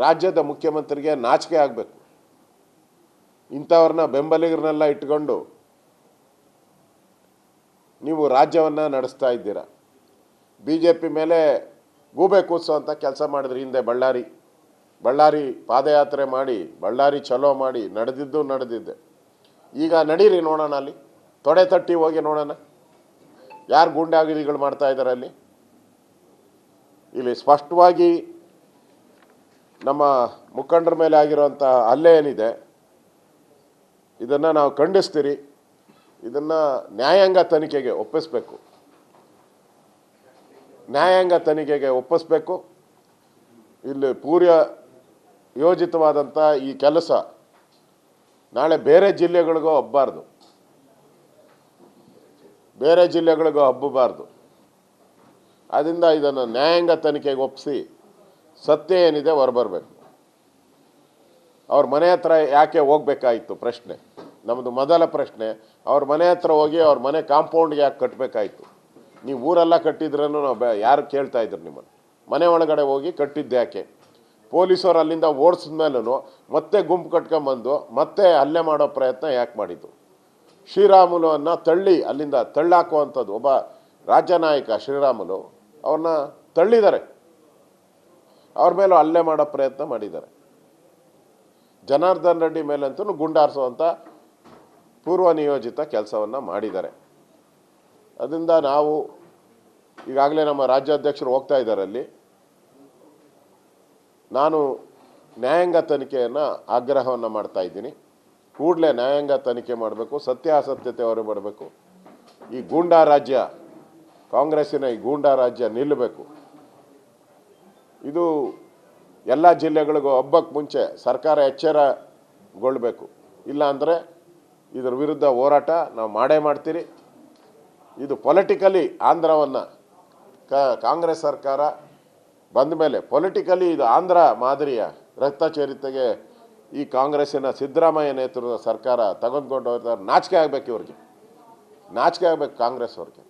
ರಾಜ್ಯದ ಮುಖ್ಯಮಂತ್ರಿಗೆ ನಾಚಿಕೆ ಆಗಬೇಕು. ಇಂಥವ್ರನ್ನ ಬೆಂಬಲಿಗರನ್ನೆಲ್ಲ ಇಟ್ಕೊಂಡು ನೀವು ರಾಜ್ಯವನ್ನು ನಡೆಸ್ತಾ ಇದ್ದೀರಾ. ಬಿ ಜೆ ಪಿ ಮೇಲೆ ಗೂಬೆ ಕೂರಿಸೋವಂಥ ಕೆಲಸ ಮಾಡಿದ್ರಿ. ಹಿಂದೆ ಬಳ್ಳಾರಿ ಪಾದಯಾತ್ರೆ ಮಾಡಿ, ಬಳ್ಳಾರಿ ಚಲೋ ಮಾಡಿ ನಡೆದಿದ್ದೆ. ಈಗ ನಡೀರಿ ನೋಡೋಣ, ಅಲ್ಲಿ ತೊಡೆ ತಟ್ಟಿ ಹೋಗಿ ನೋಡೋಣ ಯಾರು ಗೂಂಡಾಗಿರಿಗಳು ಮಾಡ್ತಾ ಇದ್ದಾರೆ ಅಲ್ಲಿ. ಇಲ್ಲಿ ಸ್ಪಷ್ಟವಾಗಿ ನಮ್ಮ ಮುಖಂಡರ ಮೇಲೆ ಆಗಿರುವಂಥ ಹಲ್ಲೆ ಏನಿದೆ ಇದನ್ನು ನಾವು ಖಂಡಿಸ್ತೀರಿ. ಇದನ್ನು ನ್ಯಾಯಾಂಗ ತನಿಖೆಗೆ ಒಪ್ಪಿಸಬೇಕು. ಇಲ್ಲಿ ಪೂರ್ವ ಯೋಜಿತವಾದಂಥ ಈ ಕೆಲಸ ನಾಳೆ ಬೇರೆ ಜಿಲ್ಲೆಗಳಿಗೂ ಹಬ್ಬಬಾರ್ದು. ಆದ್ದರಿಂದ ಇದನ್ನು ನ್ಯಾಯಾಂಗ ತನಿಖೆಗೆ ಒಪ್ಪಿಸಿ ಸತ್ಯ ಏನಿದೆ ಹೊರಬರಬೇಕು. ಅವ್ರ ಮನೆ ಹತ್ರ ಯಾಕೆ ಹೋಗ್ಬೇಕಾಯಿತು ಪ್ರಶ್ನೆ, ನಮ್ಮದು ಮೊದಲ ಪ್ರಶ್ನೆ. ಅವ್ರ ಮನೆ ಹತ್ರ ಹೋಗಿ ಅವ್ರ ಮನೆ ಕಾಂಪೌಂಡ್ಗೆ ಯಾಕೆ ಕಟ್ಟಬೇಕಾಯಿತು? ನೀವು ಊರೆಲ್ಲ ಕಟ್ಟಿದ್ರೂ ನಾವು ಯಾರು ಕೇಳ್ತಾ ಇದ್ರು ನಿಮ್ಮನ್ನು? ಮನೆ ಒಳಗಡೆ ಹೋಗಿ ಕಟ್ಟಿದ್ದು ಯಾಕೆ? ಪೊಲೀಸರು ಅಲ್ಲಿಂದ ಓಡಿಸಿದ ಮೇಲೂ ಮತ್ತೆ ಗುಂಪು ಕಟ್ಕೊಂಬಂದು ಮತ್ತೆ ಹಲ್ಲೆ ಮಾಡೋ ಪ್ರಯತ್ನ ಯಾಕೆ ಮಾಡಿದ್ದು? ಶ್ರೀರಾಮುಲುವನ್ನು ಅಲ್ಲಿಂದ ತಳ್ಳಾಕುವಂಥದ್ದು ಒಬ್ಬ ರಾಜ್ಯ ನಾಯಕ ಶ್ರೀರಾಮುಲು ಅವ್ರನ್ನ ತಳ್ಳಿದ್ದಾರೆ, ಅವ್ರ ಮೇಲೂ ಹಲ್ಲೆ ಮಾಡೋ ಪ್ರಯತ್ನ ಮಾಡಿದ್ದಾರೆ. ಜನಾರ್ದನ್ ರೆಡ್ಡಿ ಮೇಲಂತೂ ಗುಂಡಾರಿಸುವಂಥ ಪೂರ್ವ ನಿಯೋಜಿತ ಕೆಲಸವನ್ನು ಮಾಡಿದ್ದಾರೆ. ಅದರಿಂದ ನಾವು ಈಗಾಗಲೇ ನಮ್ಮ ರಾಜ್ಯಾಧ್ಯಕ್ಷರು ಹೋಗ್ತಾ ಇದ್ದಾರೆ ಅಲ್ಲಿ. ನಾನು ನ್ಯಾಯಾಂಗ ತನಿಖೆಯನ್ನು ಆಗ್ರಹವನ್ನು ಮಾಡ್ತಾ ಇದ್ದೀನಿ. ಕೂಡಲೇ ನ್ಯಾಯಾಂಗ ತನಿಖೆ ಮಾಡಬೇಕು, ಸತ್ಯಾಸತ್ಯತೆ ಹೊರಬರಬೇಕು. ಈ ಗೂಂಡಾ ರಾಜ್ಯ, ಕಾಂಗ್ರೆಸ್ಸಿನ ಈ ಗೂಂಡಾ ರಾಜ್ಯ ನಿಲ್ಲಬೇಕು. ಇದು ಎಲ್ಲ ಜಿಲ್ಲೆಗಳಿಗೂ ಹಬ್ಬಕ್ಕೆ ಮುಂಚೆ ಸರ್ಕಾರ ಎಚ್ಚರಗೊಳ್ಳಬೇಕು. ಇಲ್ಲ ಅಂದರೆ ಇದರ ವಿರುದ್ಧ ಹೋರಾಟ ನಾವು ಮಾಡ್ತೀರಿ. ಇದು ಪೊಲಿಟಿಕಲಿ ಆಂಧ್ರವನ್ನು ಕಾಂಗ್ರೆಸ್ ಸರ್ಕಾರ ಬಂದ ಮೇಲೆ ಪೊಲಿಟಿಕಲಿ ಇದು ಆಂಧ್ರ ಮಾದರಿಯ ರಕ್ತಚರಿತೆಗೆ ಈ ಕಾಂಗ್ರೆಸ್ಸಿನ ಸಿದ್ದರಾಮಯ್ಯ ನೇತೃತ್ವದ ಸರ್ಕಾರ ತೆಗೆದುಕೊಂಡು ಹೋಗ್ತಾರೆ. ನಾಚಿಕೆ ಆಗಬೇಕು ಕಾಂಗ್ರೆಸ್ ಅವ್ರಿಗೆ.